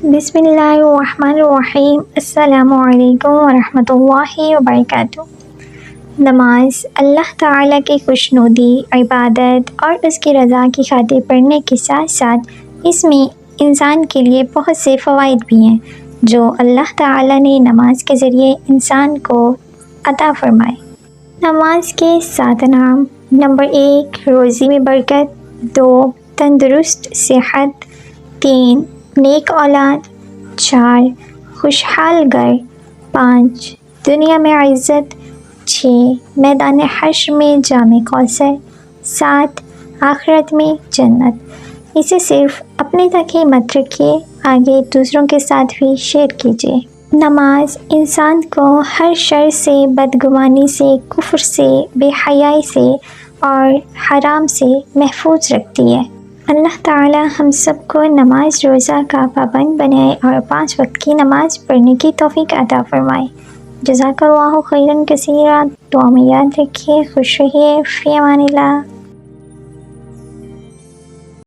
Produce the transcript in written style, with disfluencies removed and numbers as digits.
بسم اللہ الرحمن الرحیم۔ السلام علیکم ورحمۃ اللہ وبرکاتہ۔ نماز اللہ تعالیٰ کی خوشنودی، عبادت اور اس کی رضا کی خاطر پڑھنے کے ساتھ ساتھ اس میں انسان کے لیے بہت سے فوائد بھی ہیں جو اللہ تعالیٰ نے نماز کے ذریعے انسان کو عطا فرمائے۔ نماز کے 7 انعام: نمبر 1 روزی میں برکت، 2 تندرست صحت، 3 نیک اولاد، 4 خوشحال گھر، 5 دنیا میں عزت، 6 میدان حشر میں جام کوثر، 7 آخرت میں جنت۔ اسے صرف اپنے تک ہی مت رکھیے، آگے دوسروں کے ساتھ بھی شیئر کیجیے۔ نماز انسان کو ہر شر سے، بدگمانی سے، کفر سے، بے حیائی سے اور حرام سے محفوظ رکھتی ہے۔ اللہ تعالی ہم سب کو نماز روزہ کا پابند بنائے اور 5 وقت کی نماز پڑھنے کی توفیق عطا فرمائے۔ جزاک اللہ خیرا کثیرا۔ دعا میں یاد رکھیے۔ خوش رہیے۔ فی امان اللہ۔